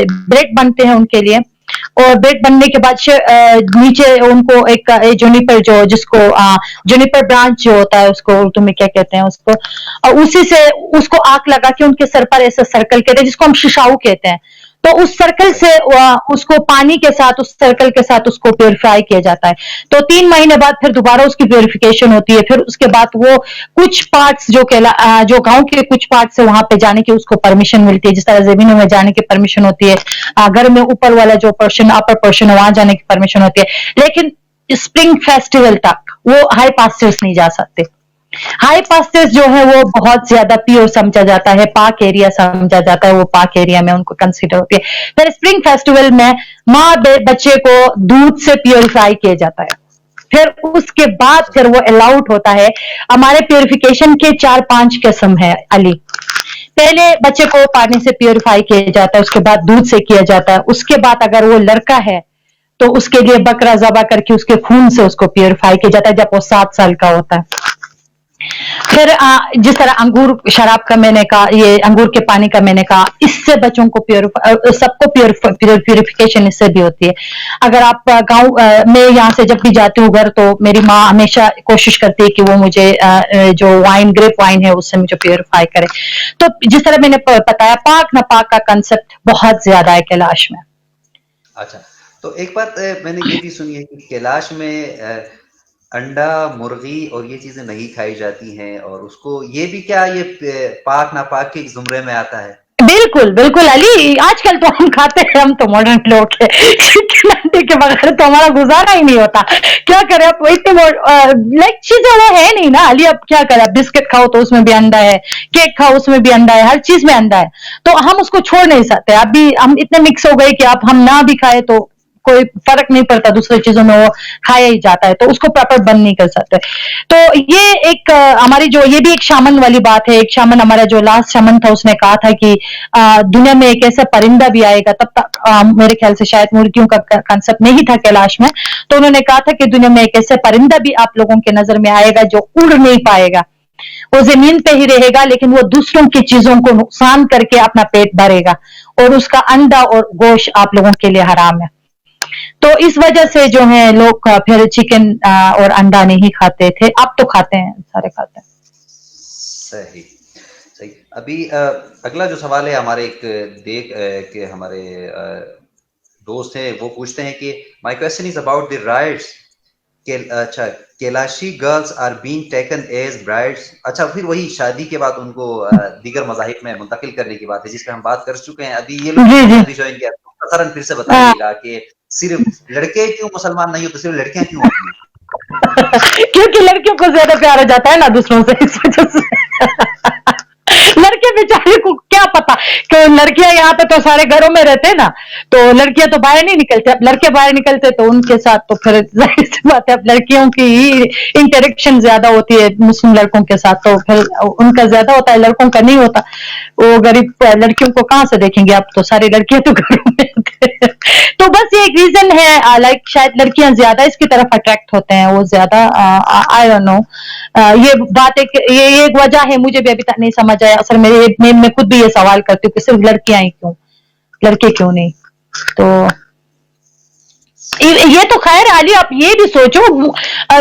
Bread बनते हैं उनके लिए, और ब्रेड बनने के बाद नीचे उनको एक जूनिपर जो जिसको जूनिपर ब्रांच जो होता है उसको उर्दू में क्या कहते हैं उसको, उसी से उसको आग लगा के उनके सर पर ऐसा सर्कल कहते हैं जिसको हम शिशाऊ कहते हैं, तो उस सर्कल से उसको पानी के साथ उस सर्कल के साथ उसको प्योरीफाई किया जाता है। तो 3 महीने बाद फिर दोबारा उसकी प्योरीफिकेशन होती है। फिर उसके बाद वो कुछ पार्ट्स जो गांव के कुछ पार्ट्स है वहां पे जाने की उसको परमिशन मिलती है, जिस तरह जमीनों में जाने की परमिशन होती है, घर में ऊपर वाला जो पोर्शन अपर पोर्शन है वहां जाने की परमिशन होती है। लेकिन स्प्रिंग फेस्टिवल तक वो हाई पास्चर्स नहीं जा सकते। हाई पास्चर्स जो है वो बहुत ज्यादा प्योर समझा जाता है, पाक एरिया समझा जाता है, वो पाक एरिया में उनको कंसीडर होती है। फिर स्प्रिंग फेस्टिवल में माँ बच्चे को दूध से प्योरीफाई किया जाता है। फिर उसके बाद फिर वो अलाउड होता है। हमारे प्योरिफिकेशन के 4-5 किस्म है अली। पहले बच्चे को पानी से प्योरीफाई किया जाता है, उसके बाद दूध से किया जाता है, उसके बाद अगर वो लड़का है तो उसके लिए बकरा ज़बा करके उसके खून से उसको प्योरीफाई किया जाता है जब वो 7 साल का होता है। फिर जिस तरह अंगूर शराब का मैंने कहा, ये अंगूर के पानी का मैंने कहा, इससे बच्चों को सबको प्योरिफिकेशन इससे भी होती है। अगर आप गांव में यहाँ से जब भी जाती हूँ घर, तो मेरी माँ हमेशा कोशिश करती है कि वो मुझे जो वाइन ग्रेप वाइन है उससे मुझे प्योरीफाई करे। तो जिस तरह मैंने बताया, पाक नापाक का कंसेप्ट बहुत ज्यादा है कैलाश में। अच्छा, तो एक बात मैंने ये भी सुनी है कि कैलाश में अंडा, मुर्गी और ये चीजें नहीं खाई जाती हैं, और उसको ये भी क्या ये पाक नापाक के जुमरे में आता है? बिल्कुल बिल्कुल अली, आजकल तो हम खाते हैं, हम तो मॉडर्न लोग हैं, अंडे के बगैर तो हमारा गुजारा ही नहीं होता। क्या करें अब, इतने लाइक चीजें वो है नहीं ना अली। अब क्या करें, बिस्किट खाओ तो उसमें भी अंडा है, केक खाओ उसमें भी अंडा है, हर चीज में अंडा है, तो हम उसको छोड़ नहीं सकते। अभी हम इतने मिक्स हो गए कि अब हम ना भी खाए तो कोई फर्क नहीं पड़ता, दूसरी चीजों में वो खाया ही जाता है, तो उसको प्रॉपर बंद नहीं कर सकते। तो ये एक हमारी जो ये भी एक शामन वाली बात है। एक शामन, हमारा जो लास्ट शामन था, उसने कहा था कि दुनिया में एक ऐसा परिंदा भी आएगा, तब तक मेरे ख्याल से शायद मुर्गियों का कंसेप्ट नहीं था कैलाश में, तो उन्होंने कहा था कि दुनिया में एक ऐसा परिंदा भी आप लोगों के नजर में आएगा जो उड़ नहीं पाएगा, वो जमीन पे ही रहेगा, लेकिन वो दूसरों की चीजों को नुकसान करके अपना पेट भरेगा, और उसका अंडा और गोश्त आप लोगों के लिए हराम है। तो इस वजह से जो है लोग फिर चिकन और अंडा नहीं खाते थे, अब तो खाते हैं, सारे खाते हैं। सही सही। अभी अगला जो सवाल है हमारे के हमारे दोस्त हैं, वो पूछते हैं कि my question is about the rights. अच्छा, Kalashi girls are being taken as brides. अच्छा, फिर वही शादी के बाद उनको दीगर मज़ाहिब में मुंतकिल करने की बात है, जिस पे हम बात कर चुके हैं। अभी ये लोग फिर से बताइएगा कि सिर्फ लड़के क्यों मुसलमान नहीं होते, सिर्फ लड़कियां क्यों होती हैं? क्योंकि लड़कियों को ज्यादा प्यार हो जाता है ना दूसरों से, इस वजह से। लड़के बेचारे को क्या पता कि लड़कियां यहाँ पे तो सारे घरों में रहते हैं ना, तो लड़कियां तो बाहर नहीं निकलते। अब लड़के बाहर निकलते तो उनके साथ तो फिर जाहिर सी बात है, अब लड़कियों की ही इंटरेक्शन ज्यादा होती है मुस्लिम लड़कों के साथ, तो फिर उनका ज्यादा होता है, लड़कों का नहीं होता। वो गरीब लड़कियों को कहाँ से देखेंगे, अब तो सारी लड़कियां तो घरों में होते हैं। तो बस ये एक रीजन है, लाइक शायद लड़कियां ज्यादा इसकी तरफ अट्रैक्ट होते हैं, वो ज्यादा, आई डोंट नो, ये बात एक वजह है, मुझे भी अभी तक नहीं समझ आया। असल मैं खुद भी ये सवाल करती हूँ कि सिर्फ लड़कियां ही क्यों, लड़के क्यों नहीं। तो ये तो खैर अली, आप ये भी सोचो,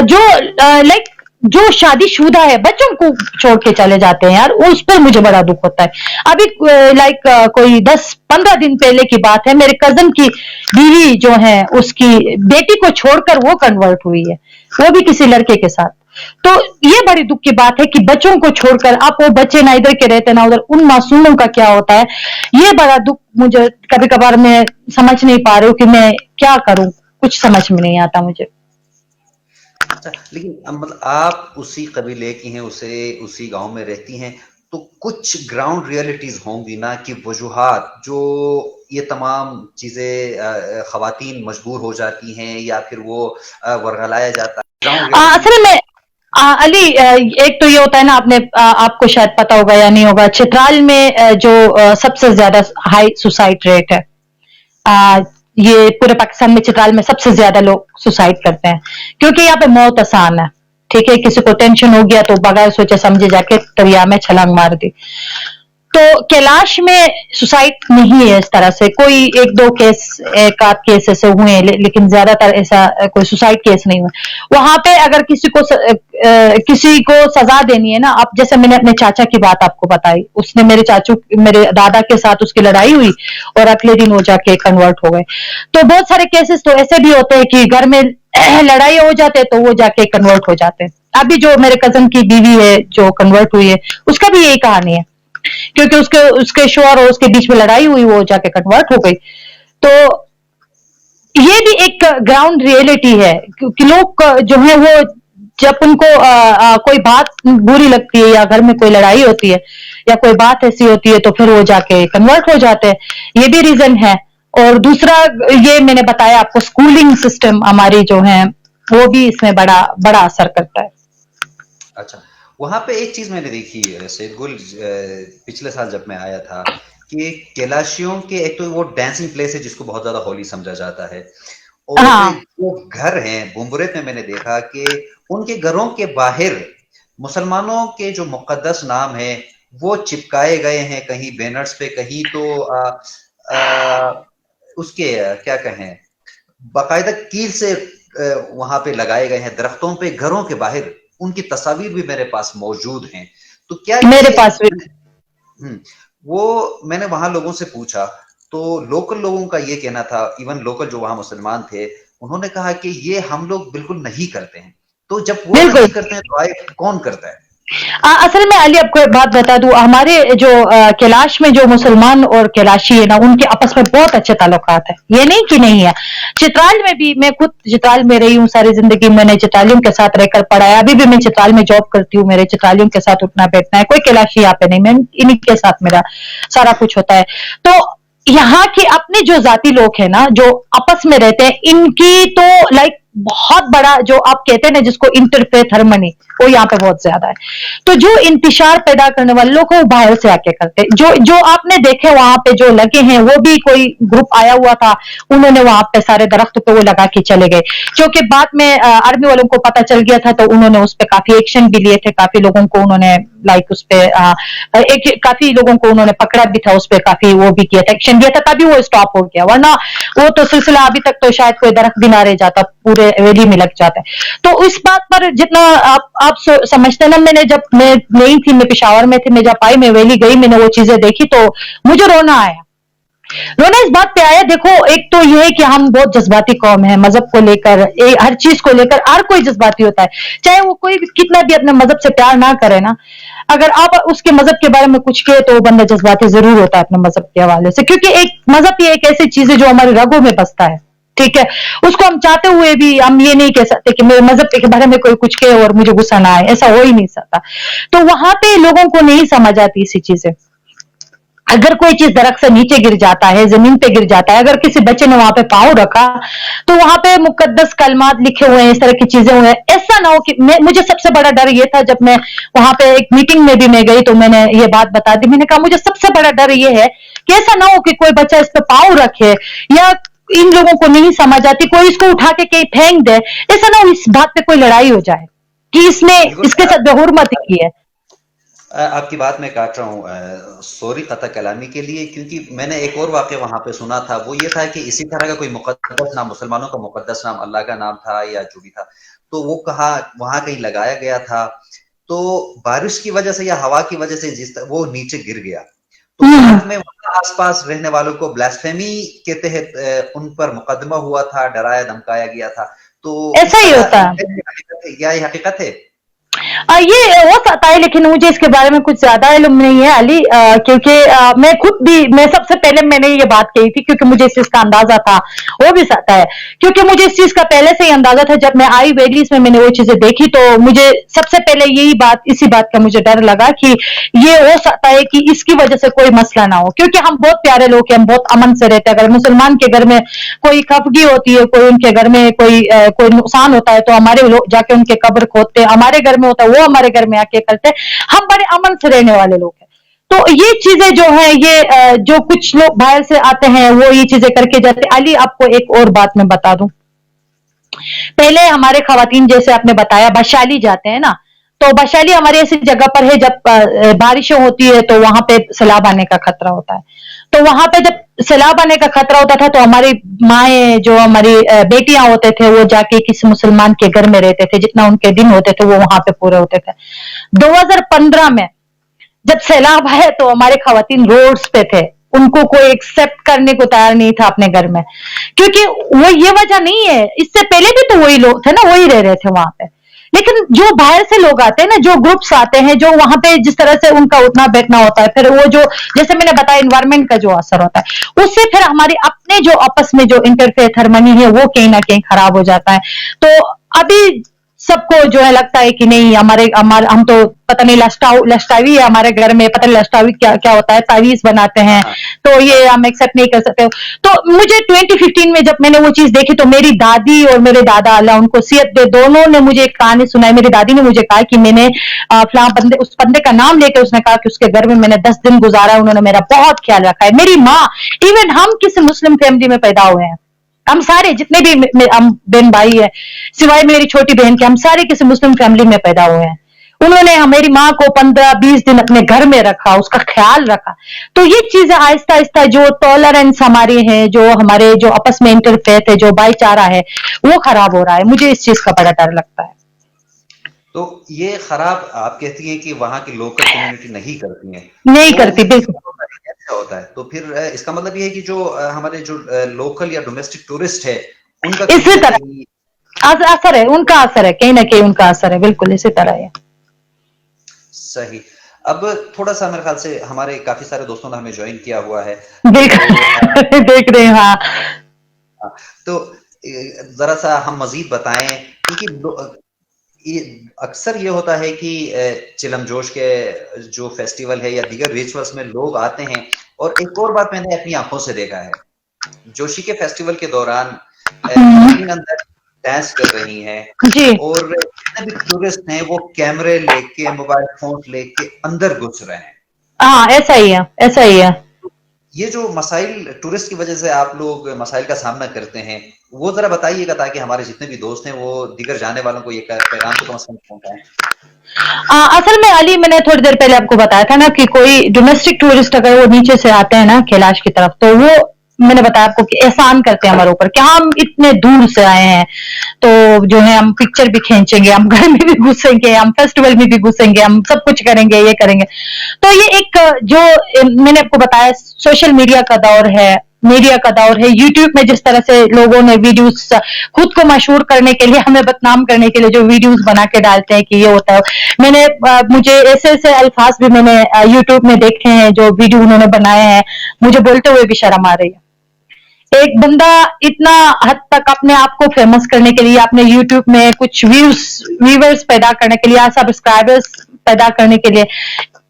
जो लाइक जो शादीशुदा है बच्चों को छोड़ के चले जाते हैं यार, उस पर मुझे बड़ा दुख होता है। अभी लाइक कोई 10-15 दिन पहले की बात है, मेरे कजन की बीवी जो है उसकी बेटी को छोड़कर वो कन्वर्ट हुई है, वो भी किसी लड़के के साथ। तो ये बड़ी दुख की बात है कि बच्चों को छोड़कर, आप वो बच्चे ना इधर के रहते ना उधर, उन मासूमों का क्या होता है, ये बड़ा दुख मुझे कभी कभार मैं समझ नहीं पा रही हूँ कि मैं क्या करूं, कुछ समझ में नहीं आता मुझे। अच्छा, लेकिन मतलब आप उसी कबीले की हैं, उसी गांव में रहती हैं, तो कुछ ग्राउंड रियलिटीज होंगी ना, कि वजूहात जो ये तमाम चीजें खवातीन मजबूर हो जाती हैं या फिर वो वर्गलाया जाता है। असल में अली, एक तो ये होता है ना, आपको शायद पता होगा या नहीं होगा, चित्राल में जो सबसे ज्यादा हाई सुसाइड रेट है, ये पूरे पाकिस्तान में चित्राल में सबसे ज्यादा लोग सुसाइड करते हैं, क्योंकि यहाँ पे मौत आसान है। ठीक है, किसी को टेंशन हो गया तो बगैर सोचे समझे जाके दरिया में छलांग मार दी। तो कैलाश में सुसाइड नहीं है इस तरह से, कोई एक दो केस, एक आध केस ऐसे हुए हैं, लेकिन ज्यादातर ऐसा कोई सुसाइड केस नहीं हुआ वहां पे। अगर किसी को सजा देनी है ना, अब जैसे मैंने अपने चाचा की बात आपको बताई, उसने मेरे दादा के साथ उसकी लड़ाई हुई और अगले दिन वो जाके कन्वर्ट हो गए। तो बहुत सारे केसेस तो ऐसे भी होते हैं कि घर में लड़ाई हो जाते तो वो जाके कन्वर्ट हो जाते हैं। अभी जो मेरे कजन की बीवी है जो कन्वर्ट हुई है, उसका भी यही कहानी है, क्योंकि उसके शोहर और उसके बीच में लड़ाई हुई, वो जाके कन्वर्ट हो गई। तो ये भी एक ग्राउंड रियलिटी है कि लोग जो है वो जब उनको कोई बात बुरी लगती है या घर में कोई लड़ाई होती है या कोई बात ऐसी होती है तो फिर वो जाके कन्वर्ट हो जाते हैं। ये भी रीजन है। और दूसरा ये मैंने बताया आपको, स्कूलिंग सिस्टम हमारी जो है वो भी इसमें बड़ा बड़ा असर करता है। अच्छा, वहां पे एक चीज मैंने देखी सैयद गुल, पिछले साल जब मैं आया था, कि कैलाशियों के एक तो वो डांसिंग प्लेस है जिसको बहुत ज्यादा होली समझा जाता है, और हाँ जो घर हैं बुम्बुरेत में, मैंने देखा कि उनके घरों के बाहर मुसलमानों के जो मुकद्दस नाम है वो चिपकाए गए हैं, कहीं बैनर्स पे, कहीं तो उसके क्या कहें, बाकायदा कील से वहां पे लगाए गए हैं, दरख्तों पे, घरों के बाहर उनकी तस्वीर भी मेरे पास मौजूद हैं। तो क्या मेरे ये पास भी। वो मैंने वहां लोगों से पूछा, तो लोकल लोगों का ये कहना था, इवन लोकल जो वहां मुसलमान थे, उन्होंने कहा कि ये हम लोग बिल्कुल नहीं करते हैं। तो जब वो बिल्कुल। नहीं करते हैं तो आए कौन करता है? असल में अली आपको एक बात बता दूं, हमारे जो कैलाश में जो मुसलमान और कैलाशी है ना, उनके आपस में बहुत अच्छे ताल्लुकात है, ये नहीं कि नहीं है। चित्राल में भी, मैं खुद चित्राल में रही हूँ सारी जिंदगी, मैंने चित्रालियों के साथ रहकर पढ़ा है, अभी भी मैं चित्राल में जॉब करती हूँ, मेरे चित्रालियों के साथ उठना बैठना है, कोई कैलाशी यहाँ पे नहीं, मैं इन्हीं के साथ मेरा सारा कुछ होता है। तो यहाँ के अपने जो जाति लोग हैं ना, जो आपस में रहते हैं, इनकी तो लाइक बहुत बड़ा जो आप कहते हैं ना जिसको इंटरफेथ हार्मनी, वो यहाँ पे बहुत ज्यादा है। तो जो इंतशार पैदा करने वाले लोग वो बाहर से आके करते हैं। जो आपने देखे वहां पे जो लगे हैं, वो भी कोई ग्रुप आया हुआ था, उन्होंने वहां पे सारे दरख्त पे वो लगा के चले गए, क्योंकि बाद में आर्मी वालों को पता चल गया था, तो उन्होंने उस पर काफी एक्शन भी लिए थे, काफी लोगों को उन्होंने लाइक उस पे काफी लोगों को उन्होंने पकड़ा भी था, उस पर काफी वो भी किया था, एक्शन लिया था, तभी वो स्टॉप हो गया, वरना वो तो सिलसिला अभी तक तो शायद कोई दरख्त भी ना रह जाता, पूरे वैली में लग जाता है। तो इस बात पर जितना आप समझते ना, मैंने जब मैं नहीं थी, मैं पेशावर में थी, मैं जब आई, मैं वैली गई, मैंने वो चीजें देखी तो मुझे रोना आया। रोना इस बात पे आया, देखो एक तो ये है कि हम बहुत जज्बाती कौम है, मजहब को लेकर, हर चीज को लेकर हर कोई जज्बाती होता है, चाहे वो कोई भी कितना भी अपने मजहब से प्यार ना करे ना, अगर आप उसके मजहब के बारे में कुछ कहे तो वो बंदा जज्बाती जरूर होता है अपने मजहब के हवाले से, क्योंकि एक मजहब ही एक ऐसी चीज है जो हमारी रगों में बसता है, ठीक है। उसको हम चाहते हुए भी हम ये नहीं कह सकते कि मेरे मजहब के बारे में कोई कुछ कहे और मुझे गुस्सा ना आए, ऐसा हो ही नहीं सकता। तो वहां पे लोगों को नहीं समझ आती इसी चीजें। अगर कोई चीज दरख्त से नीचे गिर जाता है, जमीन पे गिर जाता है, अगर किसी बच्चे ने वहां पे पाँव रखा तो वहां पे मुकद्दस कलमात लिखे हुए हैं, इस तरह की चीजें हुए हैं। ऐसा ना हो कि मुझे सबसे बड़ा डर ये था, जब मैं वहां पे एक मीटिंग में भी मैं गई तो मैंने ये बात बता दी, मैंने कहा मुझे सबसे बड़ा डर ये है कि ऐसा ना हो कि कोई बच्चा इस पे पाँव रखे, या इन लोगों को नहीं समझ आती, कोई इसको उठा के कहीं फेंक दे, ऐसा ना हो इस बात पे कोई लड़ाई हो जाए कि इसने इसके साथ बेहुरमती की है। आपकी बात मैं काट रहा हूँ, सॉरी कता कलामी के लिए, क्योंकि मैंने एक और वाक़या वहां पे सुना था, वो ये था कि इसी तरह का कोई मुकद्दस नाम, मुसलमानों का मुकद्दस नाम अल्लाह का नाम था या जो भी था, तो वो कहा वहां कहीं लगाया गया था, तो बारिश की वजह से या हवा की वजह से वो नीचे गिर गया, तो बाद में वहां आसपास रहने वालों को ब्लास्फेमी के तहत उन पर मुकदमा हुआ था, डराया धमकाया गया था। तो ऐसा ही होता है, क्या ये हकीकत है? ये हो सकता है, लेकिन मुझे इसके बारे में कुछ ज्यादा इल्म नहीं है अली, क्योंकि मैं खुद भी, मैं सबसे पहले मैंने ये बात कही थी क्योंकि मुझे इस चीज का अंदाजा था, हो भी सकता है क्योंकि मुझे इस चीज का पहले से ही अंदाजा था। जब मैं आई वैलीज में मैंने वो चीजें देखी तो मुझे सबसे पहले इसी बात का मुझे डर लगा कि ये हो सकता है कि इसकी वजह से कोई मसला ना हो, क्योंकि हम बहुत प्यारे लोग हैं, हम बहुत अमन से रहते हैं। अगर मुसलमान के घर में कोई खफगी होती है, कोई उनके घर में कोई नुकसान होता है तो हमारे लोग जाके उनके कब्र खोदते हैं, हमारे घर में होता है वो हमारे घर में आके करते हैं, हम बड़े अमन से रहने वाले लोग हैं। तो ये चीजें जो है, ये जो कुछ लोग बाहर से आते हैं वो ये चीजें करके जाते हैं। अली आपको एक और बात मैं बता दूं, पहले हमारे खवातीन जैसे आपने बताया बशाली जाते हैं ना, तो वैशाली हमारी ऐसी जगह पर है, जब बारिशें होती है तो वहां पे सैलाब आने का खतरा होता है। तो वहां पे जब सैलाब आने का खतरा होता था तो हमारी माएँ, जो हमारी बेटियां होते थे, वो जाके किसी मुसलमान के घर में रहते थे, जितना उनके दिन होते थे वो वहां पे पूरे होते थे। 2015 में जब सैलाब आया तो हमारे खवातीन रोड्स पे थे, उनको कोई एक्सेप्ट करने को तैयार नहीं था अपने घर में, क्योंकि वो ये वजह नहीं है, इससे पहले भी तो वही लोग थे ना, वही रह रहे थे वहां पे। लेकिन जो बाहर से लोग आते हैं ना, जो ग्रुप्स आते हैं, जो वहां पे जिस तरह से उनका उठना बैठना होता है, फिर वो जो जैसे मैंने बताया एनवायरमेंट का जो असर होता है, उससे फिर हमारी अपने जो आपस में जो इंटरफेथ हार्मनी है वो कहीं ना कहीं खराब हो जाता है। तो अभी सबको जो है लगता है कि नहीं, हमारे हम तो पता नहीं लष्टावी है हमारे घर में, पता नहीं लष्टावी क्या क्या होता है, तावीज बनाते हैं, तो ये हम एक्सेप्ट नहीं कर सकते। तो मुझे 2015 में जब मैंने वो चीज देखी तो मेरी दादी और मेरे दादा, अल्लाह उनको सेहत दे, दोनों ने मुझे एक कहानी सुनाई। मेरी दादी ने मुझे कहा कि मैंने फलां बंदे, उस बंदे का नाम लेकर उसने कहा कि उसके घर में मैंने 10 दिन गुजारा, उन्होंने मेरा बहुत ख्याल रखा है। मेरी माँ, इवन हम किसी मुस्लिम फैमिली में पैदा हुए हैं, हम सारे जितने भी हम बहन भाई है, सिवाय मेरी छोटी बहन के, हम सारे किसी मुस्लिम फैमिली में पैदा हुए हैं। उन्होंने मेरी माँ को 15-20 दिन अपने घर में रखा, उसका ख्याल रखा। तो ये चीजें आहिस्ता आहिस्ता जो टॉलरेंस हमारे हैं, जो हमारे जो आपस में इंटरफेथ है, जो भाईचारा है, वो खराब हो रहा है। मुझे इस चीज का बड़ा डर लगता है। तो ये खराब आप कहती हैं कि वहां की लोकल कम्युनिटी नहीं करती है, नहीं तो करती, बिल्कुल। कैसे होता है? तो फिर इसका मतलब ये है कि जो हमारे जो लोकल या डोमेस्टिक टूरिस्ट है उनका कहीं इसी ना तरह कहीं असर है, उनका असर है, कहीं ना कहीं उनका असर है, बिल्कुल इसी तरह है। सही। अब थोड़ा सा मेरे ख्याल से हमारे काफी सारे दोस्तों ने हमें ज्वाइन किया हुआ है, देख तो देख रहे हैं, हाँ। तो जरा सा हम मजीद बताएं, क्योंकि ये अक्सर ये होता है कि चिलम जोश के जो फेस्टिवल है या दीगर रिचुअल्स में लोग आते हैं। और एक और बात मैंने अपनी आंखों से देखा है, जोशी के फेस्टिवल के दौरान खवातीन अंदर डांस कर रही हैं जी और जितने भी टूरिस्ट हैं वो कैमरे लेके, मोबाइल फोन लेके अंदर घुस रहे हैं। हाँ, ऐसा ही है, ऐसा ही है। ये जो मसाइल टूरिस्ट की वजह से आप लोग मसाइल का सामना करते हैं, वो जरा बताइएगा ताकि हमारे जितने भी दोस्त हैं वो दीगर जाने वालों को ये पैगाम तो कम से कम पहुंचाएं। असल में अली, मैंने थोड़ी देर पहले आपको बताया था ना कि कोई डोमेस्टिक टूरिस्ट अगर वो नीचे से आते हैं ना कैलाश की तरफ, तो वो मैंने बताया आपको कि एहसान करते हैं हमारे ऊपर कि हम इतने दूर से आए हैं, तो जो है हम पिक्चर भी खींचेंगे, हम घर में भी घुसेंगे, हम फेस्टिवल में भी घुसेंगे, हम सब कुछ करेंगे, ये करेंगे। तो ये एक जो मैंने आपको बताया सोशल मीडिया का दौर है, मीडिया का दौर है, यूट्यूब में जिस तरह से लोगों ने वीडियोस खुद को मशहूर करने के लिए, हमें बदनाम करने के लिए जो वीडियोस बना के डालते हैं कि ये होता है। मैंने मुझे ऐसे ऐसे अल्फाज भी मैंने यूट्यूब में देखे हैं, जो वीडियो उन्होंने बनाए हैं, मुझे बोलते हुए भी शर्म आ रही है। एक बंदा इतना हद तक अपने आप को फेमस करने के लिए, अपने यूट्यूब में कुछ व्यूवर्स पैदा करने के लिए या सब्सक्राइबर्स पैदा करने के लिए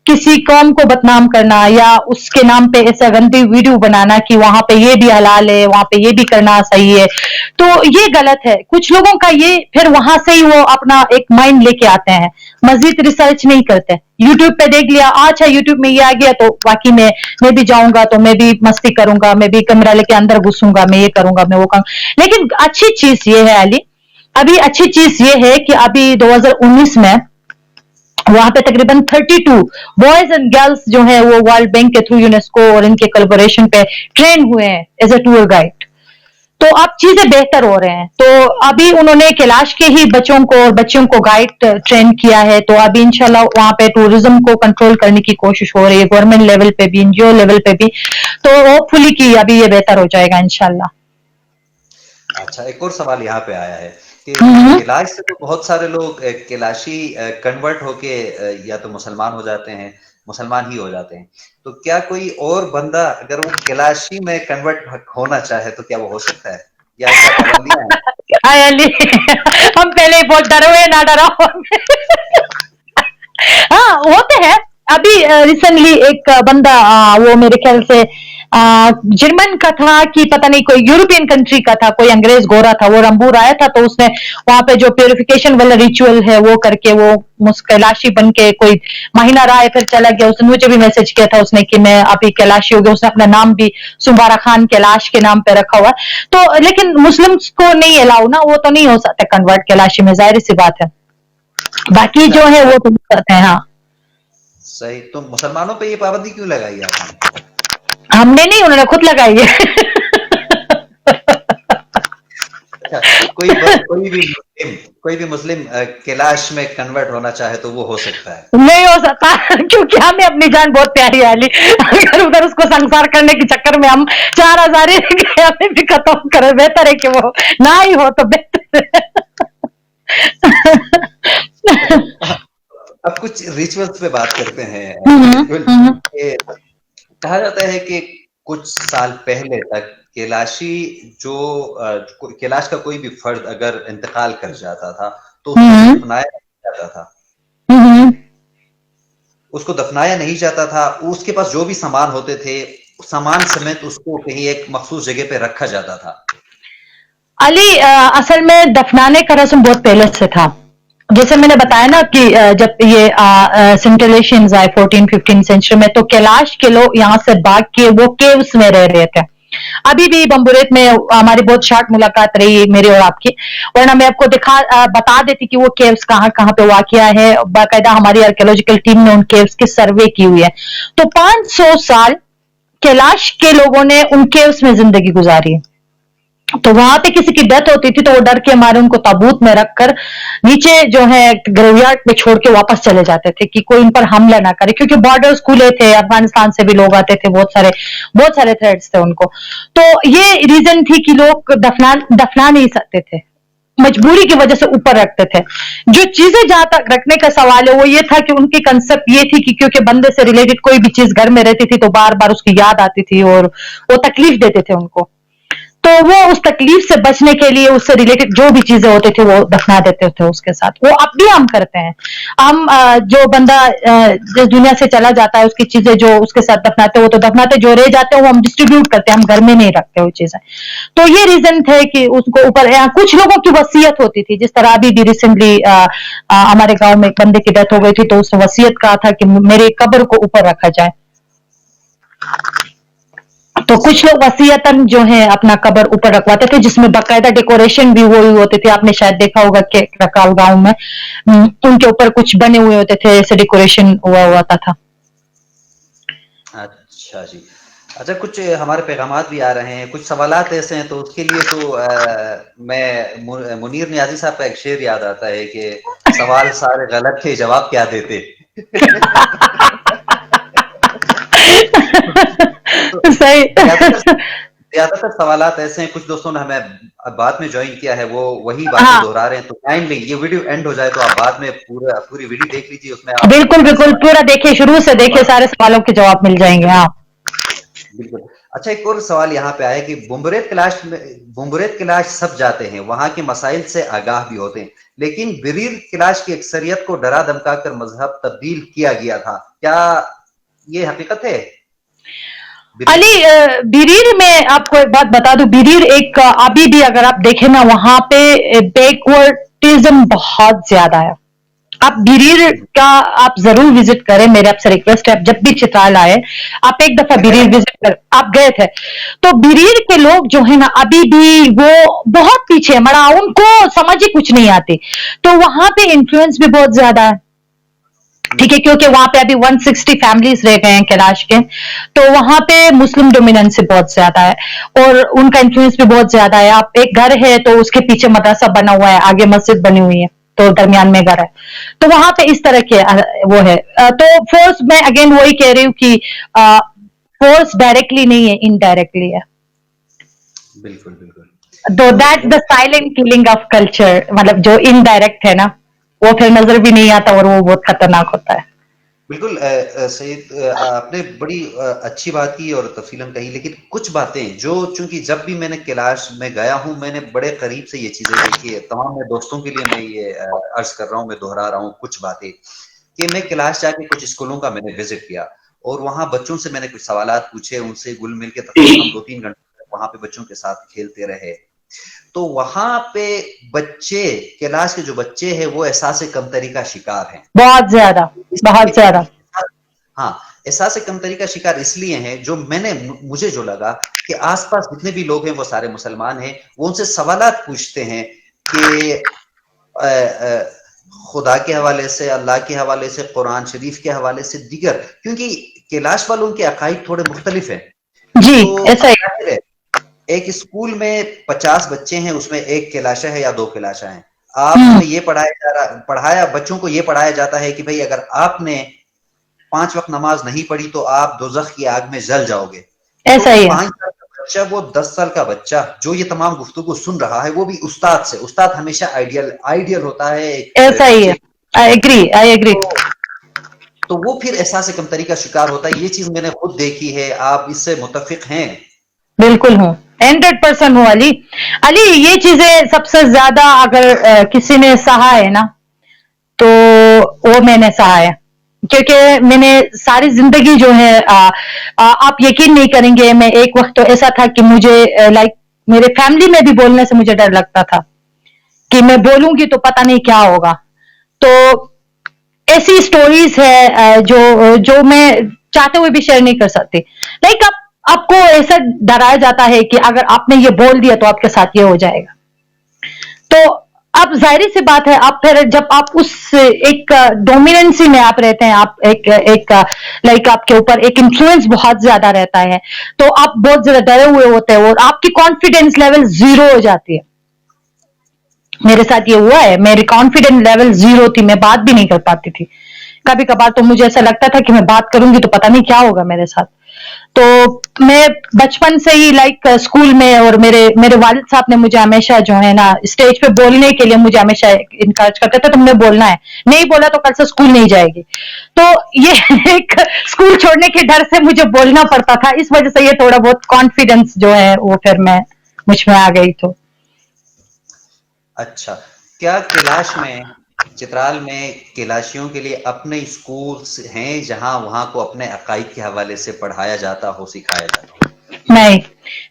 किसी कौम को बदनाम करना या उसके नाम पे ऐसा गंदी वीडियो बनाना कि वहां पे ये भी हलाल है, वहां पे ये भी करना सही है, तो ये गलत है। कुछ लोगों का ये फिर वहां से ही वो अपना एक माइंड लेके आते हैं, मजीद रिसर्च नहीं करते। यूट्यूब पे देख लिया, अच्छा यूट्यूब में ये आ गया तो बाकी मैं भी जाऊंगा, तो मैं भी मस्ती करूंगा, मैं भी कैमरा लेके अंदर घुसूंगा, मैं ये करूंगा, मैं वो करूंगा। लेकिन अच्छी चीज ये है अली, अभी अच्छी चीज ये है कि अभी 2019 में वहां पे तकरीबन 32 बॉयज एंड गर्ल्स जो है वो वर्ल्ड बैंक के थ्रू, यूनेस्को और इनके कोलैबोरेशन पे ट्रेन हुए हैं एज ए टूर गाइड। तो अब चीजें बेहतर हो रहे हैं। तो अभी उन्होंने कैलाश के ही बच्चों को और बच्चियों को गाइड ट्रेन किया है। तो अभी इंशाल्लाह वहां पे टूरिज्म को कंट्रोल करने की कोशिश हो रही है, गवर्नमेंट लेवल पे भी, एनजीओ लेवल पे भी। तो होपफुली कि अभी ये बेहतर हो जाएगा इंशाल्लाह। अच्छा, एक और सवाल यहाँ पे आया है कि कैलाश से तो बहुत सारे लोग कैलाशी कन्वर्ट होके या तो मुसलमान हो जाते हैं, मुसलमान ही हो जाते हैं। तो क्या कोई और बंदा अगर वो कैलाशी में कन्वर्ट होना चाहे तो क्या वो हो सकता है, या ऐसा पाबंदियां हैं? अली हम पहले ही बहुत डरे हुए, ना डराओ। हाँ होते हैं। अभी रिसेंटली एक बंदा वो मेरे ख्याल से जर्मन का था कि पता नहीं कोई यूरोपियन कंट्री का था, कोई अंग्रेज गोरा था, वो रंबूर आया था। तो उसने वहां पे जो प्योरिफिकेशन वाला रिचुअल है वो करके वो कैलाशी बन के कोई महीना रहा है, फिर चला गया। उसने मुझे भी मैसेज किया था उसने कि मैं अभी कैलाशी हो गया। उसने अपना नाम भी सुबारा खान कैलाश के नाम पे रखा हुआ। तो लेकिन मुस्लिम्स को नहीं अलाउ ना, वो तो नहीं हो सकता कन्वर्ट कैलाशी में, जाहिर सी बात है। बाकी जो है वो तुम करते हैं. हाँ, सही. तो मुसलमानों पे ये पाबंदी क्यों लगाई आपने? हमने नहीं, उन्होंने खुद लगाई है. अच्छा, कोई भी मुस्लिम कैलाश में कन्वर्ट होना चाहे तो वो हो सकता है. नहीं हो सकता क्योंकि हमें अपनी जान बहुत प्यारी वाली, अगर उधर उसको संसार करने के चक्कर में हम 4,000 ही हमें भी खत्म करें, बेहतर है कि वो ना ही हो तो बेहतर है. अब कुछ रिचुअल्स पे बात करते हैं. हम्म, बिल्कुल. हम्म, कहा जाता है कि कुछ साल पहले तक कैलाशी जो कैलाश का कोई भी फर्द अगर इंतकाल कर जाता था तो उसको हम्म, दफनाया नहीं जाता था. हम्म. उसको दफनाया नहीं जाता था. उसके पास जो भी सामान होते थे सामान समेत उसको कहीं एक मखसूस जगह पे रखा जाता था. अली, असल में दफनाने का रस्म बहुत पहले से था. जैसे मैंने बताया ना कि जब ये सेंट्रल एशियंस आए 14-15 सेंचुरी में, तो कैलाश के लोग यहाँ से भाग के वो केव्स में रह रहे थे. अभी भी बम्बुरेत में हमारी बहुत शार्ट मुलाकात रही मेरी और आपकी, वरना मैं आपको बता देती कि वो केव्स कहाँ कहाँ पे वाकिया है. बाकायदा हमारी आर्कियोलॉजिकल टीम ने उन केव्स की सर्वे की हुई है. तो 500 साल कैलाश के लोगों ने उन केव्स में जिंदगी गुजारी. तो वहां पे किसी की डेथ होती थी तो वो डर के मारे उनको ताबूत में रखकर नीचे जो है ग्रेवयार्ड पे छोड़ के वापस चले जाते थे कि कोई इन पर हमला ना करे, क्योंकि बॉर्डर्स खुले थे, अफगानिस्तान से भी लोग आते थे, बहुत सारे थ्रेट्स थे उनको. तो ये रीजन थी कि लोग दफना नहीं सकते थे, मजबूरी की वजह से ऊपर रखते थे. जो चीजें जहां तक रखने का सवाल है वो ये था कि उनकी कंसेप्ट ये थी कि क्योंकि बंदे से रिलेटेड कोई भी चीज घर में रहती थी तो बार बार उसकी याद आती थी और वो तकलीफ देते थे उनको, तो वो उस तकलीफ से बचने के लिए उससे रिलेटेड जो भी चीजें होती थी वो दफना देते थे उसके साथ. वो अब भी हम करते हैं. हम जो बंदा जिस दुनिया से चला जाता है उसकी चीजें जो उसके साथ दफनाते वो तो दफनाते, जो रह जाते हैं वो हम डिस्ट्रीब्यूट करते हैं, हम घर में नहीं रखते वो चीजें. तो ये रीजन थे कि उसको ऊपर कुछ लोगों की वसीयत होती थी, जिस तरह अभी भी रिसेंटली हमारे गांव में एक बंदे की डेथ हो गई थी तो उसने वसीयत कहा था कि मेरे कब्र को ऊपर रखा जाए. तो कुछ लोग वसीयतन जो है अपना कब्र ऊपर रखवाते थे, जिसमें बाकायदा डेकोरेशन भी हुई होती थी. आपने शायद देखा होगा कि रकाल गांव में उनके ऊपर कुछ बने हुए होते थे, ऐसे डेकोरेशन हुआ होता था. अच्छा जी. अच्छा, कुछ हमारे पैगामात भी आ रहे हैं, कुछ सवालात ऐसे हैं तो उसके लिए तो मैं मुनीर नियाजी साहब का एक शेर याद आता है कि सवाल सारे गलत थे, जवाब क्या देते. तो सही. ज्यादातर सवालात ऐसे हैं. कुछ दोस्तों ने हमें बाद में ज्वाइन किया है, वो वही बातें हाँ, दोहरा रहे हैं. तो काइंडली ये वीडियो एंड हो जाए तो आप बाद में पूरी वीडियो देख लीजिए, उसमें आप बिल्कुल बिल्कुल पूरा देखिए, शुरू से देखिए, सारे सवालों के जवाब मिल जाएंगे. हाँ, बिल्कुल. अच्छा, एक और सवाल यहाँ पे आया कि बुम्बुरेत कैलाश सब जाते हैं, वहां के मसाइल से आगाह भी होते हैं, लेकिन बिरीर कैलाश की अक्सरियत को डरा धमका कर मजहब तब्दील किया गया था. क्या ये हकीकत है? अली, बिरीर में आपको एक बात बता दूं, बिरीर एक अभी भी अगर आप देखें ना वहां पे बैकवर्डिज्म बहुत ज्यादा है. आप बिरीर का आप जरूर विजिट करें, मेरे आपसे रिक्वेस्ट है, आप जब भी चित्राल आए आप एक दफा मैं बिरीर गया विजिट कर. आप गए थे? तो बिरीर के लोग जो है ना अभी भी वो बहुत पीछे है, मरा उनको समझ ही कुछ नहीं आती. तो वहां पे इन्फ्लुएंस भी बहुत ज्यादा है, ठीक है, क्योंकि वहां पे अभी 160 फैमिलीज रह गए हैं कैलाश के, तो वहां पे मुस्लिम डोमिनेंस बहुत ज्यादा है और उनका इन्फ्लुएंस भी बहुत ज्यादा है. आप एक घर है तो उसके पीछे मदरसा बना हुआ है, आगे मस्जिद बनी हुई है, तो दरमियान में घर है. तो वहां पे इस तरह के वो है. तो फोर्स, मैं अगेन वही कह रही हूँ कि फोर्स डायरेक्टली नहीं है, इनडायरेक्टली है. बिल्कुल बिल्कुल. तो तो that's the silent killing of culture, मतलब जो इनडायरेक्ट है ना वो फिर नजर भी नहीं आता और वो बहुत खतरनाक होता है. बिल्कुल. सईद, आपने बड़ी अच्छी बात की और तफसीलन कही, लेकिन कुछ बातें जो, चूंकि जब भी मैंने कैलाश में गया हूं मैंने बड़े करीब से ये चीजें देखी है. तमाम मैं दोस्तों के लिए मैं ये अर्ज कर रहा हूं, मैं दोहरा रहा हूं कुछ बातें कि मैं कैलाश जाके कुछ स्कूलों का मैंने विजिट किया और वहां बच्चों से मैंने कुछ सवालात पूछे, उनसे घुल मिल के तकरीबन हम 2-3 घंटे वहां पे बच्चों के साथ खेलते रहे. तो वहां पे बच्चे, कैलाश के जो बच्चे हैं वो एहसास कमतरी का शिकार हैं. बहुत ज्यादा, बहुत ज्यादा. हाँ, एहसास कमतरी का शिकार इसलिए हैं, जो मुझे जो लगा कि आसपास जितने भी लोग हैं वो सारे मुसलमान हैं. वो उनसे सवालात पूछते हैं कि خدا کے حوالے سے، اللہ کے حوالے سے، قرآن شریف کے حوالے سے، دیگر، کیونکہ کیلاش والوں کے عقائد تھوڑے مختلف ہیں. جی تو ایسا ہی. ظاہر ہے ایک اسکول میں 50 بچے ہیں، اس میں ایک کیلاشا ہے یا 2 کیلاشا ہیں. آپ میں یہ پڑھایا بچوں کو یہ پڑھایا جاتا ہے کہ بھئی اگر آپ نے 5 وقت نماز نہیں پڑھی تو آپ دوزخ کی آگ میں جل جاؤ گے. تو ایسا ہی ہے. 5 سال کا بچہ، وہ 10 سال کا بچہ جو یہ تمام گفتگو سن رہا ہے، وہ بھی استاد سے. استاد ہمیشہ آئیڈیل ہوتا ہے ایک ایسا ہی ہے. بچے. I agree. تو وہ پھر احساس کمتری کا شکار ہوتا ہے. یہ چیز میں نے خود دیکھی ہے. آپ اس سے متفق ہیں؟ بالکل ہوں، 100% ہوں علی. علی یہ چیزیں سب سے زیادہ اگر کسی نے سہا ہے نا تو وہ میں نے سہا ہے، کیونکہ میں نے ساری زندگی جو ہے آپ یقین نہیں کریں گے، میں ایک وقت تو ایسا تھا کہ مجھے میرے فیملی میں بھی بولنے سے مجھے ڈر لگتا تھا کہ میں بولوں گی تو پتہ نہیں کیا ہوگا. تو ایسی سٹوریز ہے جو میں چاہتے ہوئے بھی شیئر نہیں کر سکتی. لائک آپ کو ایسا ڈرایا جاتا ہے کہ اگر آپ نے یہ بول دیا تو آپ کے ساتھ یہ ہو جائے گا. تو اب ظاہری سی بات ہے، آپ پھر جب آپ اس ایک ڈومیننسی میں آپ رہتے ہیں، آپ ایک لائک آپ کے اوپر ایک انفلوئنس بہت زیادہ رہتا ہے، تو آپ بہت زیادہ ڈرے ہوئے ہوتے ہیں اور آپ کی کانفیڈینس لیول 0 ہو جاتی ہے. میرے ساتھ یہ ہوا ہے، میری کانفیڈنس لیول 0 تھی، میں بات بھی نہیں کر پاتی تھی. کبھی کبھار تو مجھے ایسا لگتا تھا کہ میں بات کروں گی تو پتہ نہیں کیا ہوگا میرے ساتھ. تو میں بچپن سے ہی لائک اسکول میں، اور میرے والد صاحب نے مجھے ہمیشہ جو ہے نا اسٹیج پہ بولنے کے لیے مجھے ہمیشہ انکریج کرتے تھے، تم نے بولنا ہے، نہیں بولا تو کل سے اسکول نہیں جائے گی. تو یہ ایک اسکول چھوڑنے کے ڈر سے مجھے بولنا پڑتا تھا، اس وجہ سے یہ تھوڑا بہت کانفیڈنس جو ہے وہ پھر مجھ میں آ گئی. تو اچھا، کیا کیلاش میں، چترال میں کیلاشیوں کے لیے اپنے اسکولز ہیں جہاں وہاں کو اپنے عقائد کے حوالے سے پڑھایا جاتا ہو، سکھایا جاتا ہو؟ نہیں،